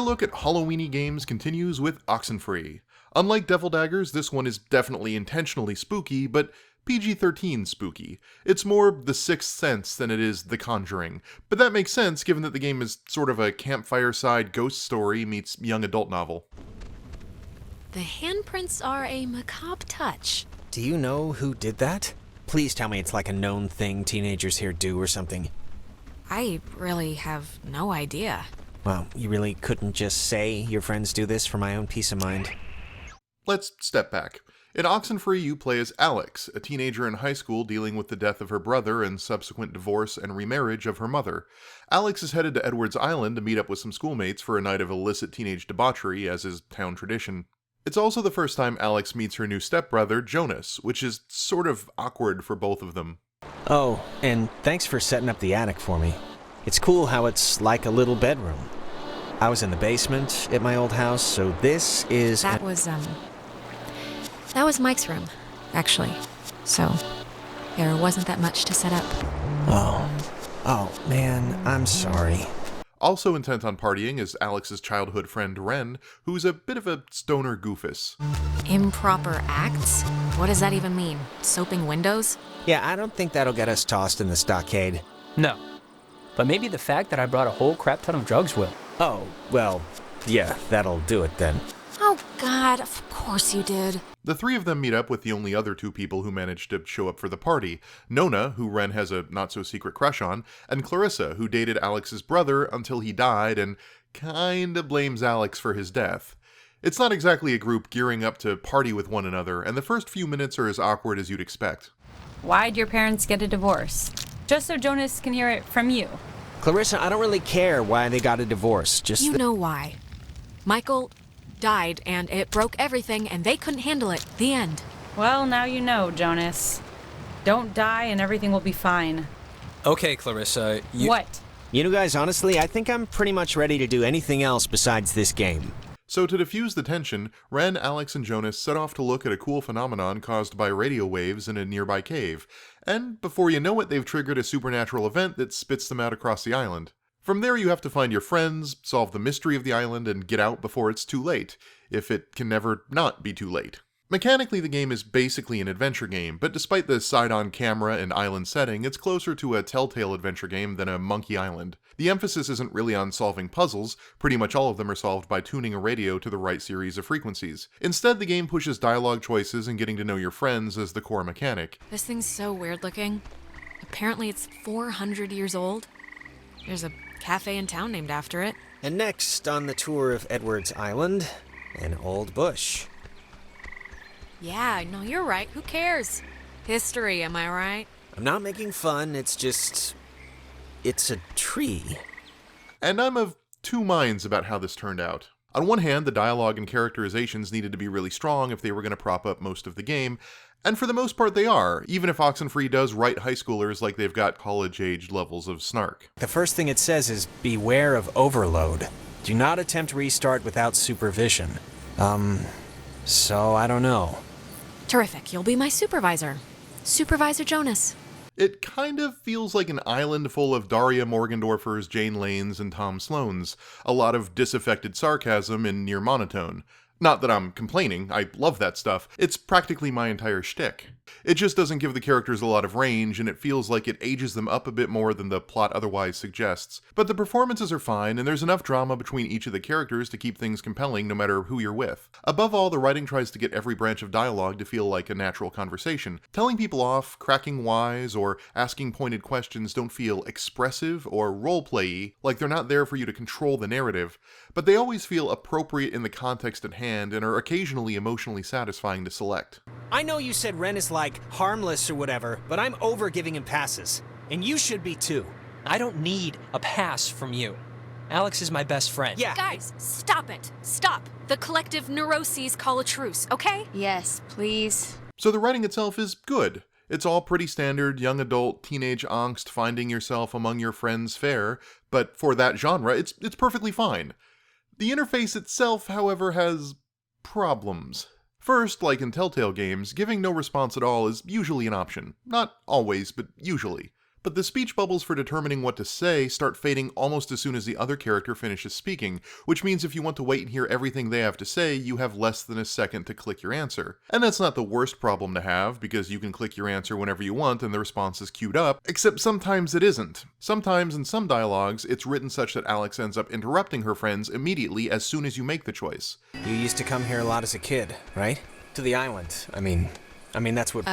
look at Halloweeny games continues with Oxenfree. Unlike Devil Daggers, this one is definitely intentionally spooky, but PG-13 spooky. It's more The Sixth Sense than it is The Conjuring, but that makes sense given that the game is sort of a campfire-side ghost story meets young adult novel. The handprints are a macabre touch. Do you know who did that? Please tell me it's like a known thing teenagers here do or something. I really have no idea. Well, you really couldn't just say your friends do this for my own peace of mind? Let's step back. In Oxenfree, you play as Alex, a teenager in high school dealing with the death of her brother and subsequent divorce and remarriage of her mother. Alex is headed to Edwards Island to meet up with some schoolmates for a night of illicit teenage debauchery, as is town tradition. It's also the first time Alex meets her new stepbrother, Jonas, which is sort of awkward for both of them. Oh, and thanks for setting up the attic for me. It's cool how it's like a little bedroom. I was in the basement at my old house, so this is... That was Mike's room, actually. So, there wasn't that much to set up. Oh man, I'm sorry. Also intent on partying is Alex's childhood friend Ren, who's a bit of a stoner goofus. Improper acts? What does that even mean? Soaping windows? Yeah, I don't think that'll get us tossed in the stockade. No. But maybe the fact that I brought a whole crap ton of drugs will. Oh, well, yeah, that'll do it then. Oh God, of course you did. The three of them meet up with the only other two people who managed to show up for the party, Nona, who Ren has a not-so-secret crush on, and Clarissa, who dated Alex's brother until he died and kinda blames Alex for his death. It's not exactly a group gearing up to party with one another, and the first few minutes are as awkward as you'd expect. Why'd your parents get a divorce? Just so Jonas can hear it from you. Clarissa, I don't really care why they got a divorce, just... You know why. Michael died, and it broke everything, and they couldn't handle it. The end. Well, now you know, Jonas. Don't die and everything will be fine. Okay, Clarissa, What? You know, guys, honestly, I think I'm pretty much ready to do anything else besides this game. So to diffuse the tension, Ren, Alex, and Jonas set off to look at a cool phenomenon caused by radio waves in a nearby cave, and before you know it, they've triggered a supernatural event that spits them out across the island. From there, you have to find your friends, solve the mystery of the island, and get out before it's too late, if it can never not be too late. Mechanically, the game is basically an adventure game, but despite the side-on camera and island setting, it's closer to a Telltale adventure game than a Monkey Island. The emphasis isn't really on solving puzzles, pretty much all of them are solved by tuning a radio to the right series of frequencies. Instead, the game pushes dialogue choices and getting to know your friends as the core mechanic. This thing's so weird looking. Apparently it's 400 years old. There's a cafe in town named after it. And next on the tour of Edwards Island, an old bush. Yeah, no, you're right. Who cares? History, am I right? I'm not making fun, it's just... it's a tree. And I'm of two minds about how this turned out. On one hand, the dialogue and characterizations needed to be really strong if they were going to prop up most of the game, and for the most part they are, even if Oxenfree does write high schoolers like they've got college-aged levels of snark. The first thing it says is, beware of overload. Do not attempt restart without supervision. So I don't know. Terrific. You'll be my supervisor. Supervisor Jonas. It kind of feels like an island full of Daria Morgendorfers, Jane Lanes, and Tom Sloans. A lot of disaffected sarcasm and near monotone. Not that I'm complaining, I love that stuff. It's practically my entire shtick. It just doesn't give the characters a lot of range, and it feels like it ages them up a bit more than the plot otherwise suggests. But the performances are fine, and there's enough drama between each of the characters to keep things compelling no matter who you're with. Above all, the writing tries to get every branch of dialogue to feel like a natural conversation. Telling people off, cracking wise, or asking pointed questions don't feel expressive or role-play-y, like they're not there for you to control the narrative, but they always feel appropriate in the context at hand and are occasionally emotionally satisfying to select. I know you said Ren is like harmless or whatever, but I'm over giving him passes. And you should be too. I don't need a pass from you. Alex is my best friend. Yeah. Guys, stop it. Stop. The collective neuroses call a truce, okay? Yes, please. So the writing itself is good. It's all pretty standard young adult teenage angst finding yourself among your friends fare, but for that genre, it's perfectly fine. The interface itself, however, has problems. First, like in Telltale games, giving no response at all is usually an option. Not always, but usually. But the speech bubbles for determining what to say start fading almost as soon as the other character finishes speaking, which means if you want to wait and hear everything they have to say, you have less than a second to click your answer. And that's not the worst problem to have, because you can click your answer whenever you want and the response is queued up, except sometimes it isn't. Sometimes in some dialogues, it's written such that Alex ends up interrupting her friends immediately as soon as you make the choice. You used to come here a lot as a kid, right? To the island. I mean that's what...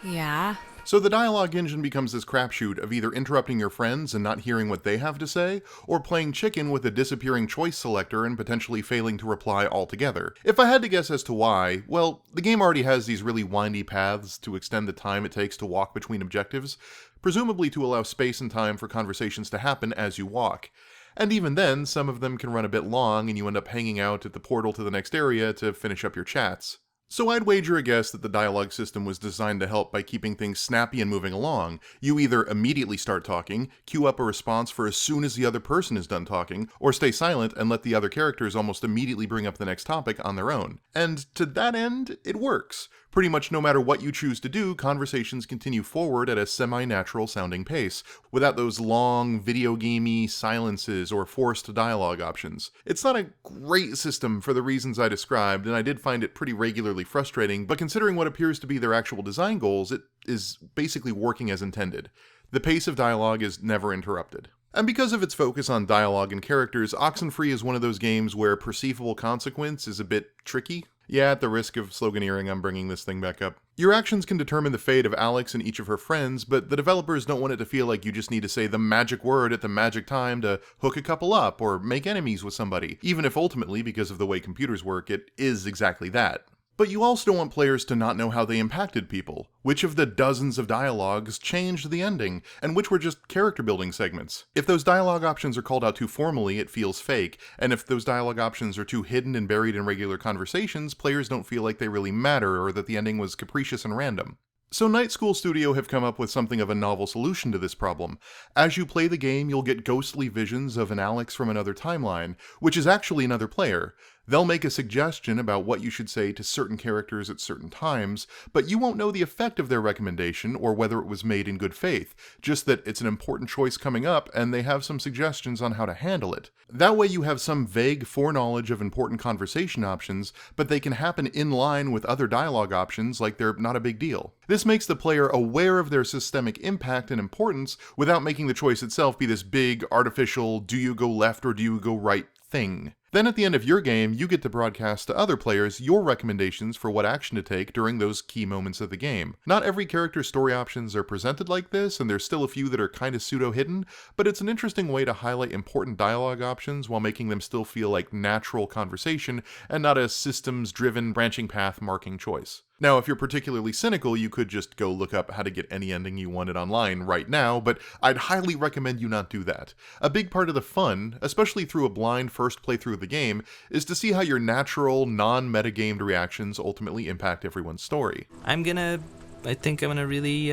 Yeah. So the dialogue engine becomes this crapshoot of either interrupting your friends and not hearing what they have to say, or playing chicken with a disappearing choice selector and potentially failing to reply altogether. If I had to guess as to why, well, the game already has these really windy paths to extend the time it takes to walk between objectives, presumably to allow space and time for conversations to happen as you walk. And even then, some of them can run a bit long and you end up hanging out at the portal to the next area to finish up your chats. So I'd wager a guess that the dialogue system was designed to help by keeping things snappy and moving along. You either immediately start talking, queue up a response for as soon as the other person is done talking, or stay silent and let the other characters almost immediately bring up the next topic on their own. And to that end, it works. Pretty much no matter what you choose to do, conversations continue forward at a semi-natural sounding pace, without those long, video gamey silences or forced dialogue options. It's not a great system for the reasons I described, and I did find it pretty regularly frustrating, but considering what appears to be their actual design goals, it is basically working as intended. The pace of dialogue is never interrupted. And because of its focus on dialogue and characters, Oxenfree is one of those games where perceivable consequence is a bit tricky. Yeah, at the risk of sloganeering, I'm bringing this thing back up. Your actions can determine the fate of Alex and each of her friends, but the developers don't want it to feel like you just need to say the magic word at the magic time to hook a couple up or make enemies with somebody, even if ultimately, because of the way computers work, it is exactly that. But you also don't want players to not know how they impacted people, which of the dozens of dialogues changed the ending, and which were just character building segments. If those dialogue options are called out too formally, it feels fake, and if those dialogue options are too hidden and buried in regular conversations, players don't feel like they really matter or that the ending was capricious and random. So Night School Studio have come up with something of a novel solution to this problem. As you play the game, you'll get ghostly visions of an Alex from another timeline, which is actually another player. They'll make a suggestion about what you should say to certain characters at certain times, but you won't know the effect of their recommendation or whether it was made in good faith, just that it's an important choice coming up and they have some suggestions on how to handle it. That way you have some vague foreknowledge of important conversation options, but they can happen in line with other dialogue options like they're not a big deal. This makes the player aware of their systemic impact and importance without making the choice itself be this big, artificial, do you go left or do you go right thing. Then at the end of your game, you get to broadcast to other players your recommendations for what action to take during those key moments of the game. Not every character's story options are presented like this, and there's still a few that are kind of pseudo-hidden, but it's an interesting way to highlight important dialogue options while making them still feel like natural conversation and not a systems-driven branching path marking choice. Now, if you're particularly cynical, you could just go look up how to get any ending you wanted online right now, but I'd highly recommend you not do that. A big part of the fun, especially through a blind first playthrough of the game, is to see how your natural, non-metagamed reactions ultimately impact everyone's story. I think I'm gonna really,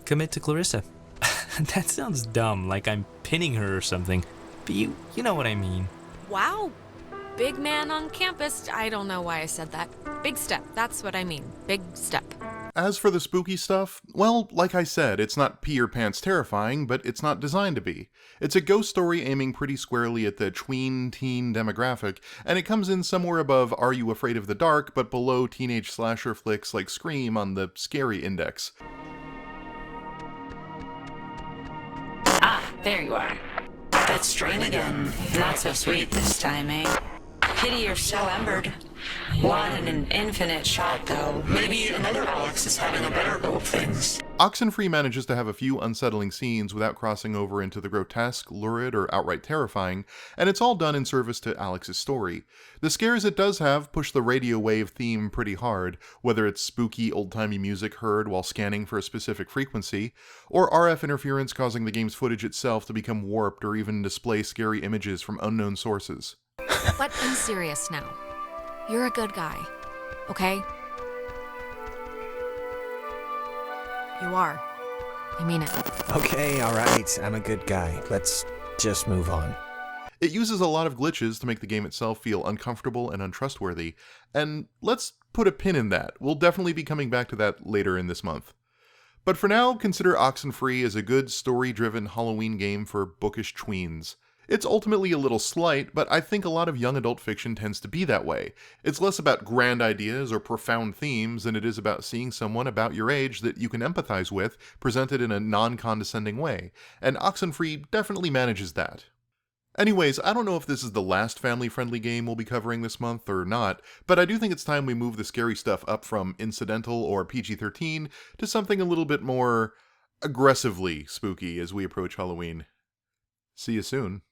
commit to Clarissa. That sounds dumb, like I'm pinning her or something, but you know what I mean. Wow. Big man on campus. I don't know why I said that. Big step. That's what I mean. Big step. As for the spooky stuff, well, like I said, it's not pee your pants terrifying, but it's not designed to be. It's a ghost story aiming pretty squarely at the tween-teen demographic, and it comes in somewhere above Are You Afraid of the Dark, but below teenage slasher flicks like Scream on the scary index. Ah, there you are. That strain again. Not so sweet this time, eh? Pity you're so embered. One in an infinite shot, though. Maybe another Alex is having a better go of things. Oxenfree manages to have a few unsettling scenes without crossing over into the grotesque, lurid, or outright terrifying, and it's all done in service to Alex's story. The scares it does have push the radio wave theme pretty hard, whether it's spooky, old-timey music heard while scanning for a specific frequency, or RF interference causing the game's footage itself to become warped or even display scary images from unknown sources. But I'm serious now. You're a good guy, okay? You are. I mean it. Okay, alright, I'm a good guy. Let's just move on. It uses a lot of glitches to make the game itself feel uncomfortable and untrustworthy, and let's put a pin in that. We'll definitely be coming back to that later in this month. But for now, consider Oxenfree as a good story-driven Halloween game for bookish tweens. It's ultimately a little slight, but I think a lot of young adult fiction tends to be that way. It's less about grand ideas or profound themes than it is about seeing someone about your age that you can empathize with, presented in a non-condescending way, and Oxenfree definitely manages that. Anyways, I don't know if this is the last family-friendly game we'll be covering this month or not, but I do think it's time we move the scary stuff up from incidental or PG-13 to something a little bit more aggressively spooky as we approach Halloween. See you soon.